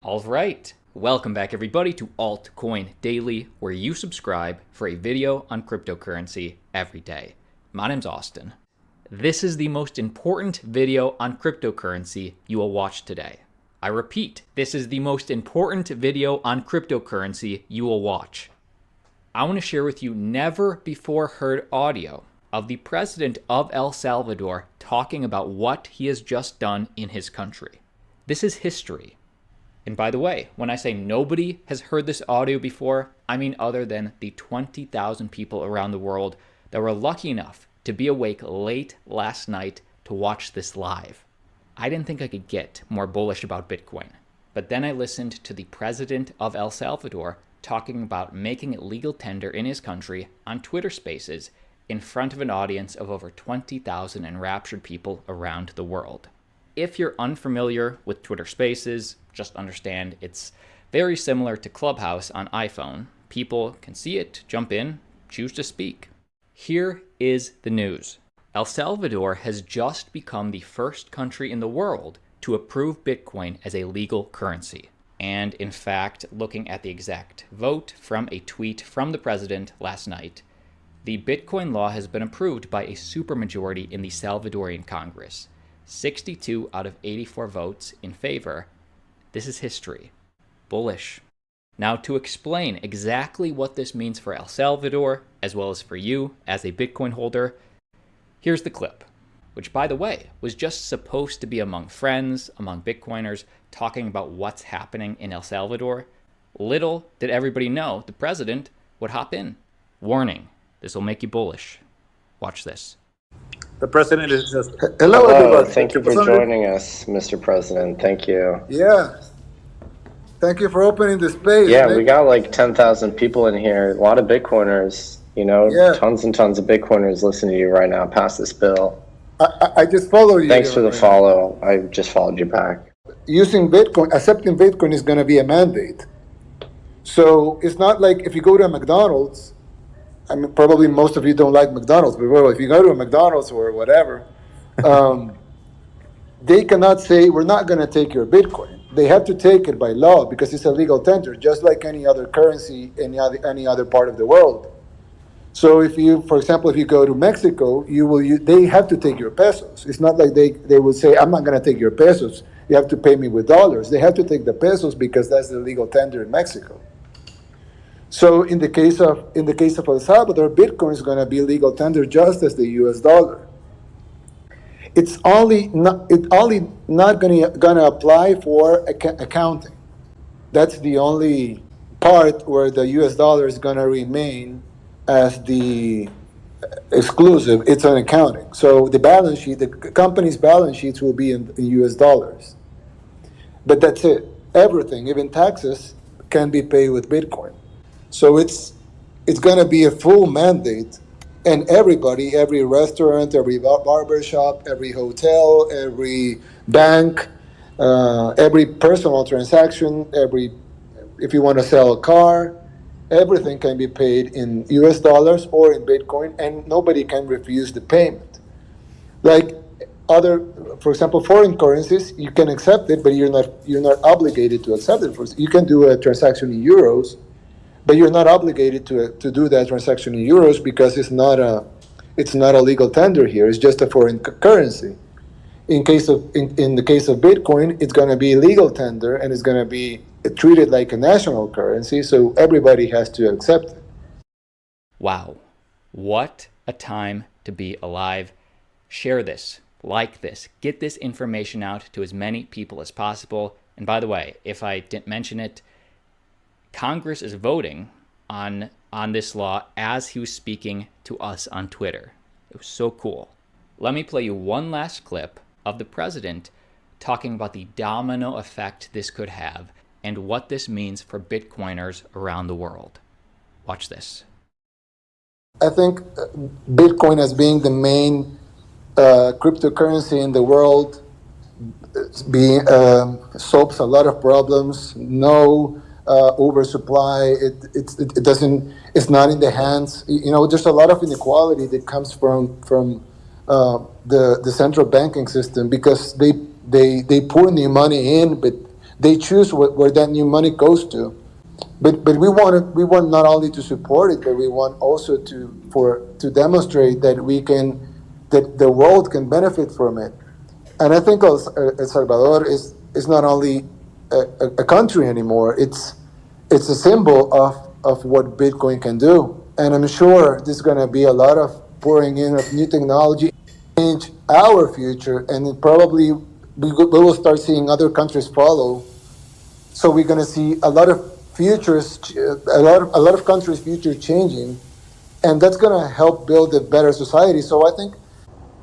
All right, welcome back everybody to Altcoin Daily, where you subscribe for a video on cryptocurrency every day. My name's Austin. This is the most important video on cryptocurrency you will watch today. I repeat, this is the most important video on cryptocurrency you will watch. I want to share with you never before heard audio of the president of El Salvador talking about what he has just done in his country. This is history. And by the way, when I say nobody has heard this audio before, I mean other than the 20,000 people around the world that were lucky enough to be awake late last night to watch this live. I didn't think I could get more bullish about Bitcoin. But then I listened to the president of El Salvador talking about making it legal tender in his country on Twitter Spaces in front of an audience of over 20,000 enraptured people around the world. If you're unfamiliar with Twitter Spaces, just understand it's very similar to Clubhouse on iPhone. People can see it, jump in, choose to speak. Here is the news. El Salvador has just become the first country in the world to approve Bitcoin as a legal currency. And in fact, looking at the exact vote from a tweet from the president last night, the Bitcoin law has been approved by a supermajority in the Salvadorian Congress. 62 out of 84 votes in favor. This is history. Bullish. Now, to explain exactly what this means for El Salvador, as well as for you as a Bitcoin holder, here's the clip, which, by the way, was just supposed to be among friends, among Bitcoiners, talking about what's happening in El Salvador. Little did everybody know the president would hop in. Warning, this will make you bullish. Watch this. The president is just... Hello, everybody. Thank you for joining us, Mr. President. Thank you. Yeah. Thank you for opening the space. Yeah, we got like 10,000 people in here. A lot of Bitcoiners, tons and tons of Bitcoiners listening to you right now. Pass this bill. I just followed you. Thanks for the follow. I just followed you back. Using Bitcoin, accepting Bitcoin is going to be a mandate. So it's not like if you go to a McDonald's, I mean, probably most of you don't like McDonald's, but well, if you go to a McDonald's or whatever, they cannot say, we're not going to take your Bitcoin. They have to take it by law because it's a legal tender, just like any other currency in any other part of the world. So if you, for example, if you go to Mexico, they have to take your pesos. It's not like they will say, I'm not going to take your pesos. You have to pay me with dollars. They have to take the pesos because that's the legal tender in Mexico. So in the case of El Salvador, Bitcoin is going to be legal tender just as the U.S. dollar. It's only not going to apply for accounting. That's the only part where the U.S. dollar is going to remain as the exclusive. It's on accounting. So the balance sheet, the company's balance sheets will be in U.S. dollars. But that's it. Everything, even taxes, can be paid with Bitcoin. So it's going to be a full mandate, and everybody, every restaurant, every barber shop, every hotel, every bank, every personal transaction, if you want to sell a car, everything can be paid in US dollars or in Bitcoin, and nobody can refuse the payment. Like for example, foreign currencies, you can accept it, but you're not obligated to accept it. You can do a transaction in euros, but you're not obligated to do that transaction in euros because it's not a legal tender here. It's just a foreign currency. In the case of Bitcoin, it's going to be legal tender and it's going to be treated like a national currency. So everybody has to accept it. Wow, what a time to be alive! Share this, like this, get this information out to as many people as possible. And by the way, if I didn't mention it, Congress is voting on this law as he was speaking to us on Twitter. It was so cool. Let me play you one last clip of the president talking about the domino effect this could have and what this means for Bitcoiners around the world. Watch this. I think Bitcoin as being the main cryptocurrency in the world solves a lot of problems. No oversupply. It's not in the hands. There's a lot of inequality that comes from the central banking system because they pour new money in, but They choose where that new money goes to. But we want not only to support it, but we want also to demonstrate that that the world can benefit from it. And I think El Salvador is not only a country anymore. It's a symbol of what Bitcoin can do. And I'm sure there's going to be a lot of pouring in of new technology, change our future, and it probably we will start seeing other countries follow. So we're going to see a lot of futures, a lot of countries' future changing, and that's going to help build a better society. So I think.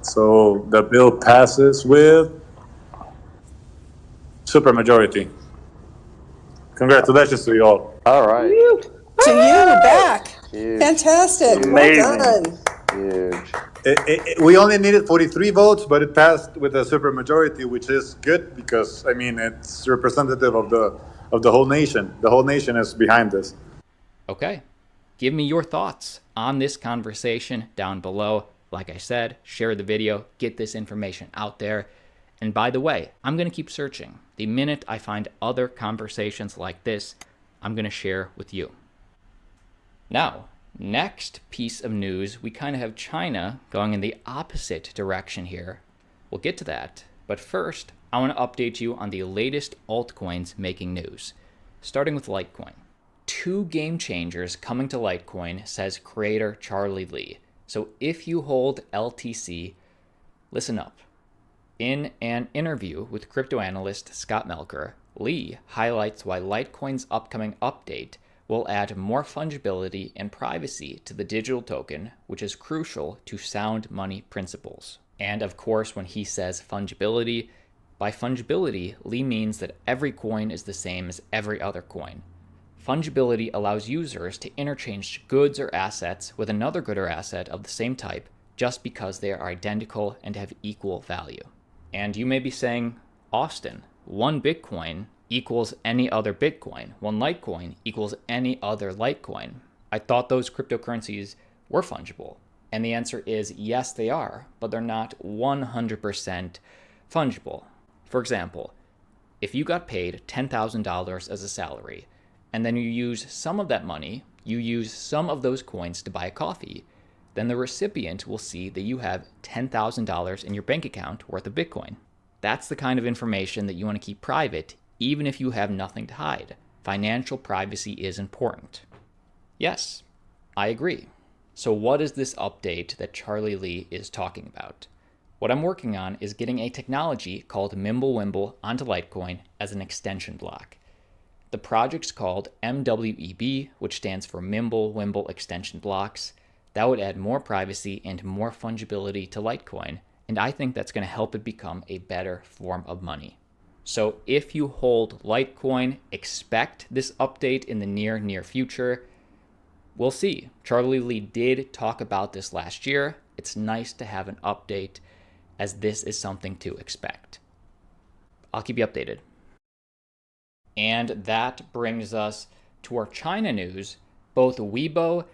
So the bill passes with supermajority. Congratulations to you all. All right. To you, back. Huge. Fantastic. Amazing. Well done. Huge. We only needed 43 votes, but it passed with a supermajority, which is good because I mean it's representative of the whole nation. The whole nation is behind this. Okay, give me your thoughts on this conversation down below. Like I said, share the video, get this information out there. And by the way, I'm going to keep searching. The minute I find other conversations like this, I'm going to share with you. Now, next piece of news, we kind of have China going in the opposite direction here. We'll get to that. But first, I want to update you on the latest altcoins making news, starting with Litecoin. 2 game changers coming to Litecoin, says creator Charlie Lee. So if you hold LTC, listen up. In an interview with crypto analyst Scott Melker, Lee highlights why Litecoin's upcoming update will add more fungibility and privacy to the digital token, which is crucial to sound money principles. And of course, when he says fungibility, by fungibility, Lee means that every coin is the same as every other coin. Fungibility allows users to interchange goods or assets with another good or asset of the same type just because they are identical and have equal value. And you may be saying, Austin, 1 Bitcoin equals any other Bitcoin. 1 Litecoin equals any other Litecoin. I thought those cryptocurrencies were fungible. And the answer is yes, they are, but they're not 100% fungible. For example, if you got paid $10,000 as a salary, and then you use some of that money, you use some of those coins to buy a coffee, then the recipient will see that you have $10,000 in your bank account worth of Bitcoin. That's the kind of information that you want to keep private, even if you have nothing to hide. Financial privacy is important. Yes, I agree. So what is this update that Charlie Lee is talking about? What I'm working on is getting a technology called Mimblewimble onto Litecoin as an extension block. The project's called MWEB, which stands for Mimblewimble Extension Blocks. That would add more privacy and more fungibility to Litecoin, and I think that's going to help it become a better form of money. So if you hold Litecoin, expect this update in the near future. We'll see. Charlie Lee did talk about this last year. It's nice to have an update, as this is something to expect. I'll keep you updated. And that brings us to our China news. Both Weibo,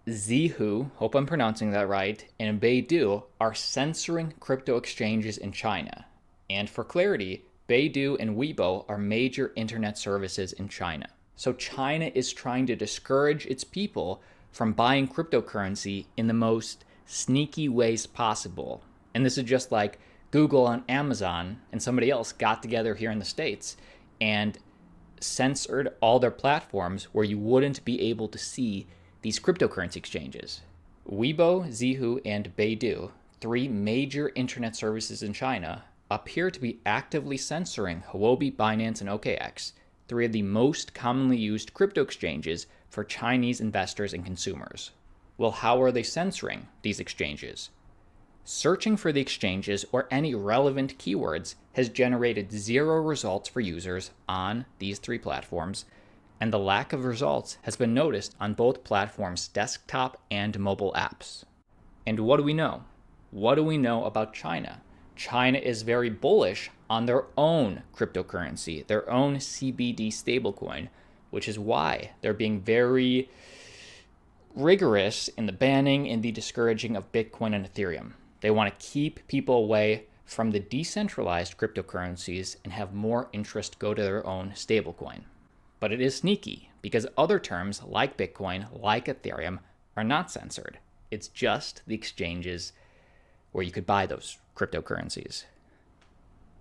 Zhihu, hope I'm pronouncing that right, and Baidu are censoring crypto exchanges in China. And for clarity, Baidu and Weibo are major internet services in China. So China is trying to discourage its people from buying cryptocurrency in the most sneaky ways possible. And this is just like Google and Amazon and somebody else got together here in the States and censored all their platforms where you wouldn't be able to see these cryptocurrency exchanges. Weibo, Zhihu, and Baidu, 3 major internet services in China, appear to be actively censoring Huobi, Binance, and OKX, 3 of the most commonly used crypto exchanges for Chinese investors and consumers. Well, how are they censoring these exchanges? Searching for the exchanges or any relevant keywords has generated 0 results for users on these 3 platforms, and the lack of results has been noticed on both platforms' desktop and mobile apps. And what do we know? What do we know about China? China is very bullish on their own cryptocurrency, their own CBD stablecoin, which is why they're being very rigorous in the banning and the discouraging of Bitcoin and Ethereum. They want to keep people away from the decentralized cryptocurrencies and have more interest go to their own stablecoin. But it is sneaky because other terms like Bitcoin, like Ethereum, are not censored. It's just the exchanges where you could buy those cryptocurrencies.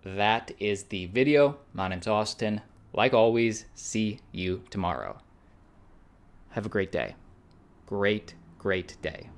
That is the video. My name's Austin. Like always, see you tomorrow. Have a great day. Great day.